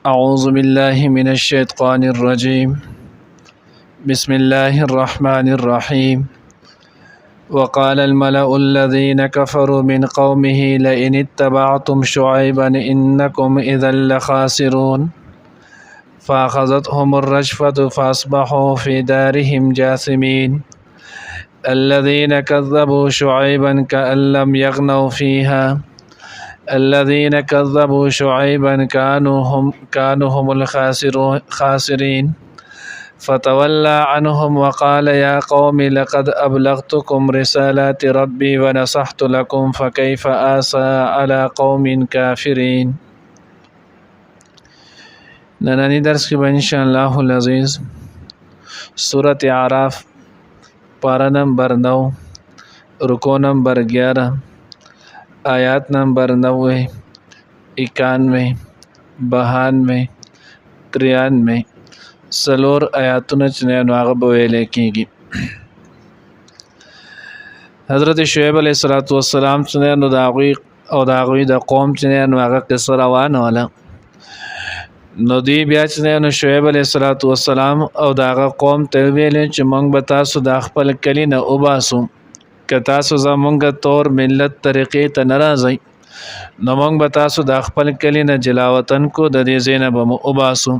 أعوذ بالله من الشيطان الرجيم. بسم الله الرحمن الرحيم. وقال الملأ الذين كفروا من قومه لئن اتبعتم شعيبا إنكم إذا لخاسرون فأخذتهم الرجفة فأصبحوا في دارهم جاثمين. الذين كذبوا شعيبا كأن لم يغنوا فيها الذين كذبوا شعيبا كانوا هم الخاسرين. فتولى عنهم وقال يا قوم لقد أبلغتكم رسالات ربي ونصحت لكم فكيف آسى على قوم كافرين. نننی درس کی ان شاء الله العزیز سورة اعراف پارہ نمبر 9 رکو نمبر 11 آیات نمبر 90 91 92 93 سلور آیاتونه چې نو هغه به ویل کېږي. حضرت شعیب علیه السلام چې نو د هغوی د قوم چې نو هغه قصه روانه وله. نو دی بیا چې نو شعیب علیه السلام او د هغه قوم ته ویل چې موږ به تاسو د خپل کلي نه وباسو، که تاسو زمونږ طور ملت طریقې ته نه راځئ نو موږ به تاسو د خپل کلي نه جلاوطن کو، د دې ځای نه به مو وباسو.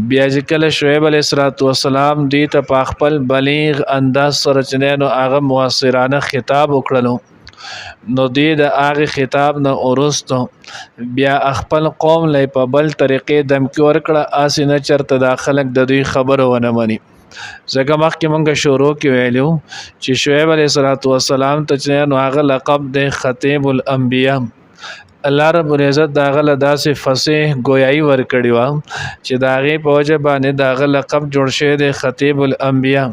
بیا چې کله شعیب علیه السلام دی ته په خپل بلیغ انداز سره چې نو هغه موثرانه خطاب وکړلو، نو دی د هغه خطاب نه وروسته بیا خپل قوم له په بل طریقې دمکی ورکړه، اسې نه چرته دا خلک د دوی خبره ونه مني. ځکه مخکې مونږ شروع کې ویلو چې شعیب علیه السلام ته چې نو هغه لقب دی خطیب الانبیاء. الله رب العزت دا غله داسې فصیح گویایی ورکړی و چې دا غي په وجه باندې دا غله لقب جوړ شوی دی خطیب الانبیاء،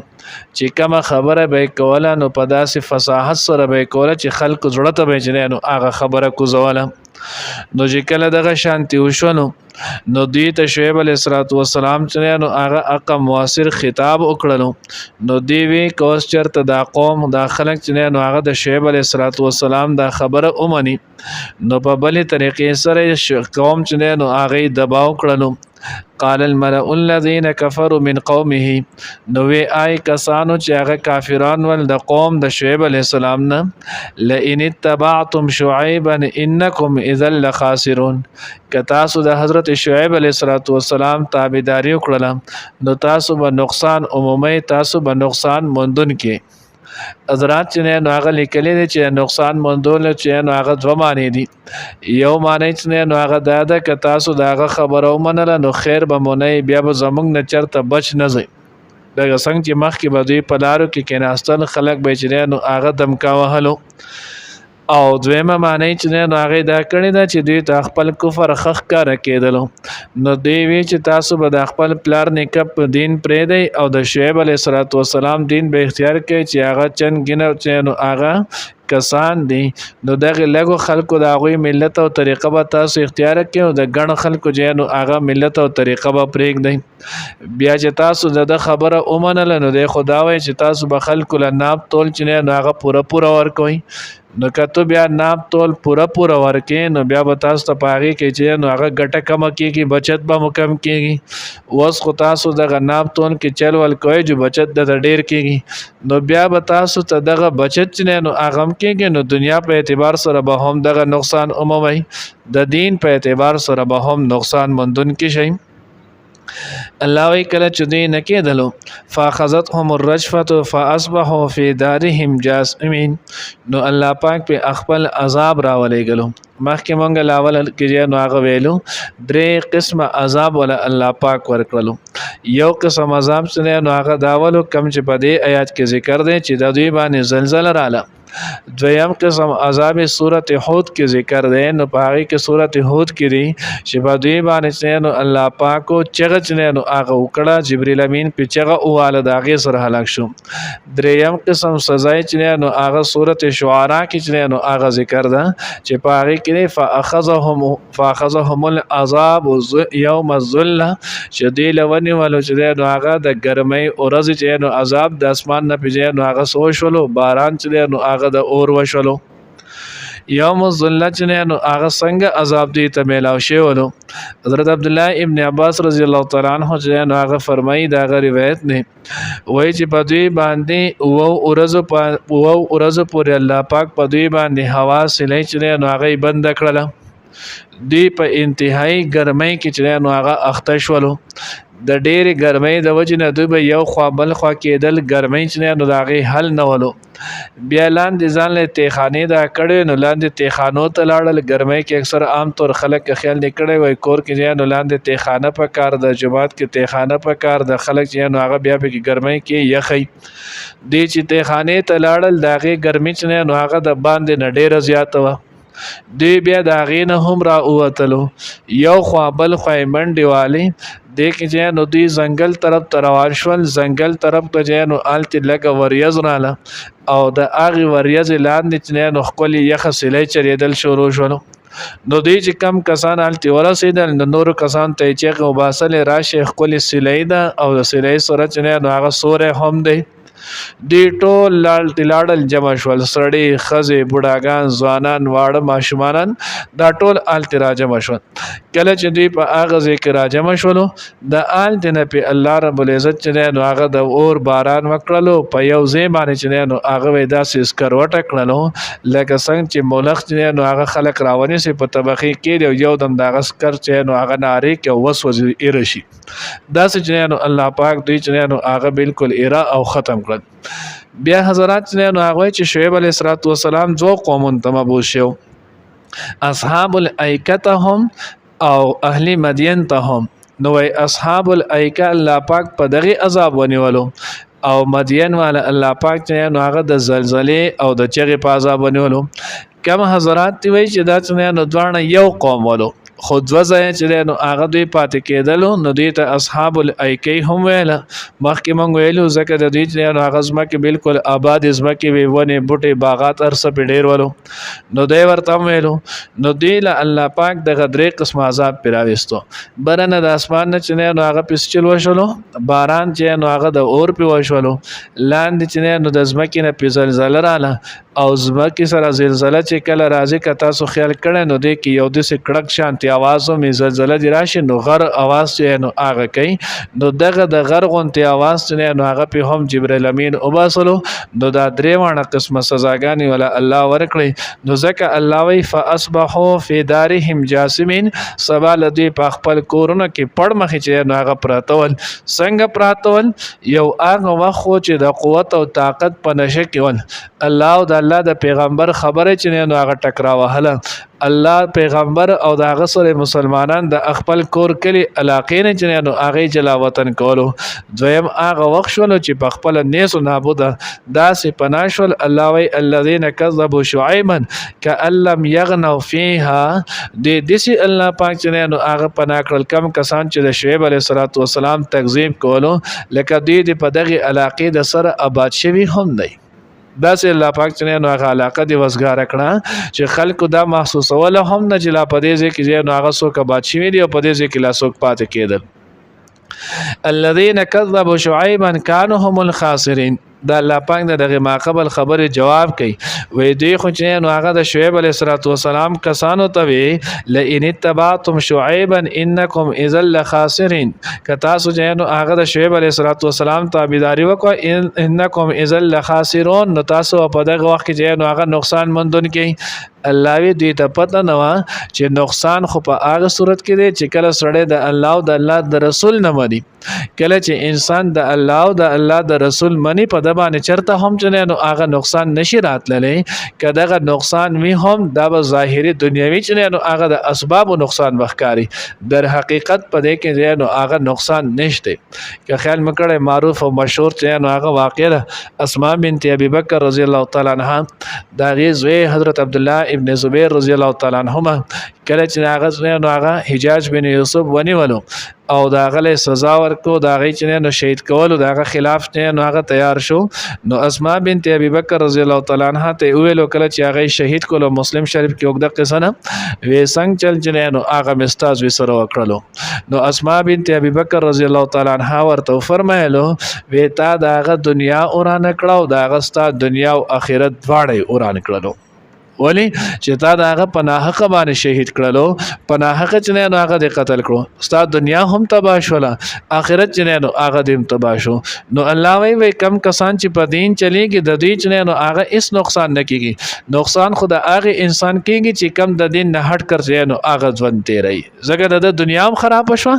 چې کومه خبره به کوله نو په داسې فصاحت سره به کوله چې خلق زړه ته به جنې نو هغه خبره کوزوله. نو چې کله دغه شانتی وشونو نو دوی ته شعیب علیه السلام چې نو هغه اقا موثر خطاب وکړلو، نو دی وی کوس چرته دا قوم دا خلک چې نو هغه د شعیب علیه السلام دا خبره اومني، نو په بلې طریقې سره قوم چې نو هغه دباو کړلو. قال الملأ الذين كفروا من قومه، نو وی آی کسانو چې هغه کافران ول د قوم د شعیب علیه السلام نه، لئن اتبعتم شعیبا انکم اذا لخاسرون، که تاسو د حضرت شعیب علیه السلام تابعداري وکړه نو تاسو به نقصان عمومي، تاسو به نقصان موندون کې. حضرات چې نو هغه لیکلي دي چې نقصان موندول چې نو هغه دوه معنی دي. یو معنی چې نو هغه دا ده که تاسو دا هغه خبره ومنله نو خیر به مونږ بیا به زمونږ نه چرته بچ نه ځئ، دغه څنګه چې مخکې به دوی په لارو کې کېناستل خلک به چې نو هغه دمکا وهلو. او دویمه معنی چې نو هغه دا کړی ده چې دوی ته خپل کفر خخ کاره کېدلو، نو دوی وی چې تاسو به د خپل پلار نیکه په دین پرېږدئ او د شعیب علیه السلام دین به اختیار کړئ چې هغه چند ګینه چې نو هغه کسان دي، نو دغه لږو خلکو د هغوی ملت او طریقه به تاسو اختیار کړئ او د ګڼ خلکو چې نو هغه ملت او طریقه به پرېږدئ. بیا چې تاسو د خبره ومنله نو دی خو دا وایي چې تاسو به خلکو له ناب تول چې نو هغه پوره ورکوئ، نو که تو بیا ناب تول پوره ورکې نو بیا به تاسو ته په هغې کې چې نو هغه ګټه کمه کېږي، بچت به مو کم کېږي. اوس خو تاسو دغه ناب تول کې چل ول کوئ چې بچت د ډیر کېږي، نو بیا به تاسو ته دغه بچت چې نو هغه کېږي، نو دنیا په اعتبار سره به هم دغه نقصان عمومي، د دین په اعتبار سره به هم نقصان مندون کې شي. الله وی کله چې دوی نه کېدلو فاخذتهم الرجفة فاصبحوا في دارهم جاثمين، نو الله پاک په خپل عذاب راولېګلو. مخکې مونږ لاول کې نو هغه ویلو درې قسمه عذاب ولا الله پاک ورکړلو. یو قسم عذاب څنګه نو هغه داولو کم چې په دې آیات کې ذکر دی چې د دوی باندې زلزلہ رااله. دویم قسم عذاب سورت هود کې ذکر دی، نو په هغه کې سورت هود کې دی چې په دوی باندې نو الله پاکو چغه نو هغه وکړه، جبرئیل امین په چغه اواله د هغه سره هلاک شو. دریم قسم سزا چې نو هغه سورت شعراء کې نو هغه ذکر ده چې په هغه کې فاخذهم العذاب یوم الذله، چې دی لونی ولو چې نو هغه د ګرمۍ ورځ چې نو عذاب د اسمان نه پیژې نو هغه سو شولو، باران چې نو هغه د اور وشلو. یوم الذلت چې نو هغه څنګه عذاب دی ته میلاو شوی. حضرت عبدالله ابن عباس رضی الله تعالی عنہ چې نو هغه فرمایي دا روایت نه وای چې په دوی باندې او ورځ پورې الله پاک په دوی باندې هوا سلی چې نو هغه بند کړله. دی په انتهایی ګرمۍ کې چې نو هغه اخته شولو. د ډېرې ګرمۍ د وجې نه دوی به یو خوا بل خوا کېدل، ګرمۍ چې نو د هغې حل نه ولو. بیا لاندې ځان له تیخانې دا کړی نو لاندې تیخانو ته لاړل. ګرمۍ کې اکثر عام طور خلک خیال نه کړی وای کور کې نو لاندې تیخانه په کار د جماعت کې تیخانه په کار د خلک چې نو هغه بیا په ګرمۍ کې یخی دی چې تیخانې ته لاړل د هغې ګرمۍ چې نو هغه د باندې نه ډېره زیاته وه. دی بیا د هغې نه هم را ووتلو، یو خوا بل خوا یې منډې والې. دی کې چې نو دوی ځنګل طرف ته روان شول. ځنګل طرف ته چې نو هلته لږه وریځ راله او د هغې وریځې لاندې چې نو ښکلې یخه سیلۍ چلېدل شروع شولو. نو دوی چې کم کسان هلته ورسېدل نو نورو کسانو ته یې چیغې وباسلې راشئ ښکلې سیلۍ ده او د سیلۍ سره چې نو هغه سوری هم دی. دی ټول لاړل جمع شول، سړی ښځې بوډاګان ځوانان واړه ماشومانان دا ټول هلته را جمع شول. کله چې دوی په هغه ځای کې را جمع شولو د هلته نه پې الله رب العزت چې نو هغه د اور باران وکړلو. په یو ځای باندې چې نو هغه وی داسې سکروټه کړلو لکه څنګه چې مولخ چې نو هغه خلک راونیسي په طبقې کې او یو دم د هغه سکر چې نو هغه نارې کې وسوځي ایره شي. داسې چې نو الله پاک دوی چې نو هغه بالکل ایره او ختم کړل. بیا حضرات نو هغه چې شعیب علیه السلام دو قومون ته مبعوث شو، اصحاب الایکه ته هم او اهل مدین ته هم. نو اصحاب الایکه الله پاک په دغه عذاب ونیولو او مدین والا الله پاک چې نو هغه د زلزلې او د چغې په عذاب ونیولو. کوم حضرات وایي چې دا چې نو دوانه یو قوم ولو خو دوه ځایه چې نو هغه دوی پاتې کېدلو نو دوی ته اصحاب الایکې هم ویله. مخکې مونږ ویلو ځکه د دوی چې نو هغه ځمکې بالکل آباد ځمکې وې، ونې بوټې باغات هر څه پې ډېر ولو. نو دی ورته هم ویلو. نو دوی له الله پاک دغه درې قسم عذاب پرې راویستو. بره نه د اسمان نه چې نو هغه پسچل وشولو، باران چې نو هغه د اور پې وشولو، لاندې چې نو د ځمکې نه پې زلزله راله او ځمکې سره زلزله چې کله راځي که تاسو خیال کړی نو دی کې یو داسې کړک شانتې اواز هم زلزله دې راشي نو غر اواز چې نو هغه کوي. نو دغه د غر غوندې اواز چې نو هغه پې هم جبرائیل امین وباسلو. نو دا درې واړه قسمه سزاګانې ولا الله ورکړي. نو ځکه الله وایي فاصبحوا فی دارهم جاثمین، سبا له دوی په خپل کورونو کې پړ مخې چې نو هغه پراته ول. څنګه پراته ول؟ یو هغه وخت چې د قوت او طاقت په نشه کې ول. الله او د الله د پیغمبر خبره چې نو هغه ټکراوهله. الله پیغمبر او د هغه سره مسلمانان د خپل کور کلی علاقې نه چې نو هغه جلا وطن کولو. دویم هغه وخت شول چې په خپل نیسو نابوده داسې پناه شول. الله وی الذین کذبوا شعیبا کأن لم یغنوا فیها. دې الله پاک چې نو هغه پناه کړل کم کسان چې د شعیب علیه السلام تکذیب کولو لکه دې په دغه علاقې د سره آباد شوي هم دی. داسې الله پاک چې نو هغه علاقه دی وزګاره کړه چې خلکو دا محسوسوله هم نه چې لا په دې ځای کې نو هغه څوک آباد شوي دي او په دې ځای کې لا څوک پاتې کېدل. الذين كذبوا شعيبا كانوا هم الخاسرين. دا الله پاک دغه ماقبل خبره جواب کوي. وې دی خو چې نو هغه د شعیب علیه السلام کسانو ته وی لئن اتبعتم شعیبا انکم اذا لخاسرین. که تاسو چې نو هغه د شعیب علیه السلام تابعداري وکړه انکم اذا لخاسرون نو تاسو په دغه وخت کې چې نو هغه نقصان مندونکي. الله وی دوی ته پته نه و چې نقصان خو په هغه صورت کې دی چې کله سړی د الله او د الله د رسول نه مني. کله چې انسان د الله او د الله د رسول مني په د باندې چرته هم چې نو هغه نقصان نشي راتللی. که دغه نقصان وي هم دا به ظاهري دنیوي چې نو هغه د اسباب نقصان بخکاری، در حقیقت په دې کې نو هغه نقصان نشته. که خیال مکړه معروف او مشهور چې نو هغه واقعه ده اسماء بنت ابي بکر رضی الله تعالی عنها دا غي حضرت عبد الله ابن زبیر رضی الله تعالی عنهما کله چې هغه حجاج بن یوسف ونیولو او دا غله سزا ورکو دا غي چې نو شهید کولو دا خلاف نو هغه تیار شو. نو اسماء بنت ابي بکر رضی الله تعالی عنها ته ویلو کله چې هغه شهید کولو مسلم شریف کې وګد قصه نه وې څنګه چل چې نو هغه مستاز وسره وکړلو. نو اسماء بنت ابي بکر رضی الله تعالی عنها ورته فرمایلو وې تا دا غ دنیا اورانه کړو دا غستا دنیا او آخرت دواړه اورانه کړلو. ولی چې تا دا هغه پناه حق باندې شهید کړلو پناه حق چې نه هغه د قتل کړو ستاسو دنیا هم تباہ شوله آخرت چې نه هغه دیم تباہ شو نو الله وی کم کسان چې په دین چلیږي د دې چې نه هغه هیڅ نقصان نه کیږي نقصان خو د هغه انسان کیږي چې کم د دین نه هټ کړي نو هغه ژوند تیری زګر د دنیا هم خراب شو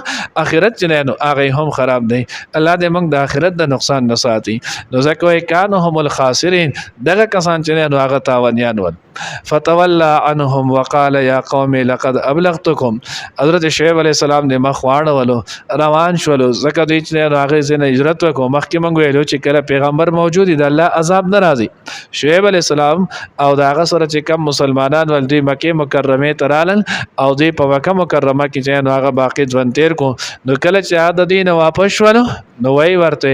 آخرت چې نه هغه هم خراب دی الله دې موږ د آخرت د نقصان نه ساتي نو ځکه کانو هم الخاسرین دغه کسان چې نه هغه تاوانیان ول فتولى عنهم وقال يا قوم لقد ابلغتكم حضرت شعیب علیہ السلام د مخ واړولو روان شولو زکه دوی چې هغه زنه هجرت وکړو مخکې مونږ ویلو چې کله پیغمبر موجود دی الله عذاب ناراضي شعیب علیہ السلام او داغه سره چې کم مسلمانان ول دوی مکه مکرمه ترالل او دوی په مکه مکرمه کې چې هغه باقی ژوند تیر کو نو کله چې د دین واپس شولو نو وی ورته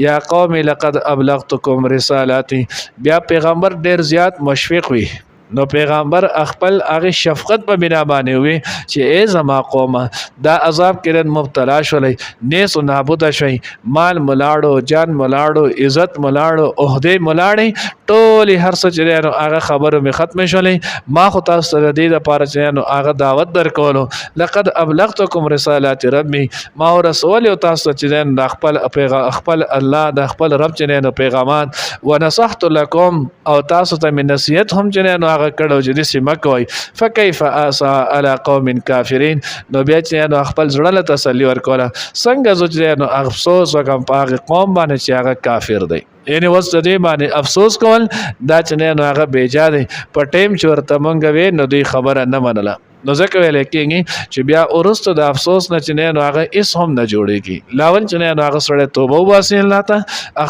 یا قوم لقد ابلغتكم رسالاتي بیا پیغمبر ډیر زیات مشفق وي نو پیغمبر خپل هغه شفقت په بنا باندې وي چې ای زما قومه دا عذاب کړه مبتلا شولې نیس او نابود شي مال ملاړو جان ملاړو عزت ملاړو عہده ملاړي ټول هر څه چې هغه خبره می ختم شولې ما خو تاسو ته دې لپاره چې هغه دعوت درکولو لقد ابلغتكم رسالات ربي ما رسول او تاسو چې خپل الله د خپل رب چې پیغامات ونصحت لكم او تاسو ته من نصیحت هم چې هغه کړو چې د سیمه کوي فكيف اسا على قوم كافرين نو بیا چې خپل زړه له تسلی ورکوله څنګه چې افسوس وکم په هغه قوم باندې چې هغه کافر دی یعنی وس دې باندې افسوس کول دا چې نه هغه بیجا دی په ټیم چې ورته مونږ وې نو دوی خبره نه منله نو ځکه ویل کېږي چې بیا ورستو د افسوس نه چې نه هغه اس هم نه جوړيږي لاول چې نه هغه سره توبه واسي الله ته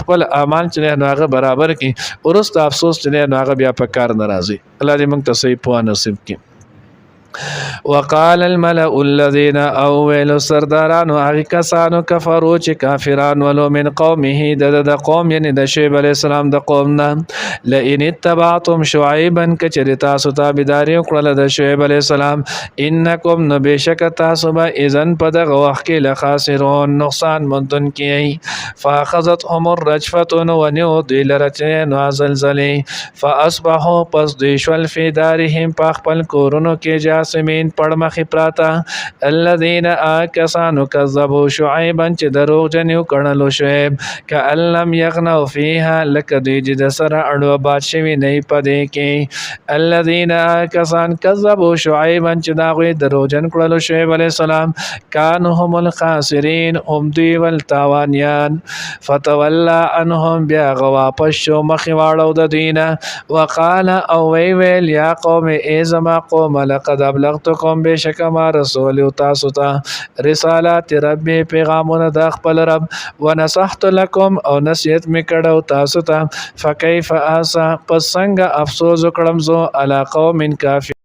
خپل اعمال چې نه هغه برابر کړي ورست افسوس چې نه هغه بیا په کار ناراضي الله دې موږ ته صحیح په نصیب کړي وقال الملأ الذين اولوا سرداران هغه کسانو کفرو چې کافران ولو من قومه د قوم یعنی د شعیب علی السلام د قوم نه لئن اتبعتم شعيبا کچری تاسو تابعداري وکړه د شعیب علی السلام انکم نبشک تاسو به اذن په دغه وخت کې لخاسرون نقصان مندون کیي فاخذتهم الرجفه ونو دلرتن وزلزله فاصبحوا پس دیشل فی دارهم په خپل کورونو کې جاسمین پړمخې پراته الذين آکسانو کذبوا شعيبا چې دروغ جنیو کړلو شعیب کأن لم یغنوا فیها لکه دوی چې د سره اړو باد شوي نه پدې کې الذين آکسان کذبوا شعيبا چې دا غوي دروغ جن کړلو شعیب علی السلام کانوا هم الخاسرین هم دوی ول تاوانیان فتولى عنهم بیا واپس شو مخې واړو د دینه وقال او ویل یا قوم ای زما قوم لقد ابلغتكم بشک ما رسول تاسو ته رسالات رب پیغامونه د خپل رب ونصحت لكم او نصیحت می کړو تاسو ته فكيف اسا پس څنګه افسوس وکړم زو علی قوم کافر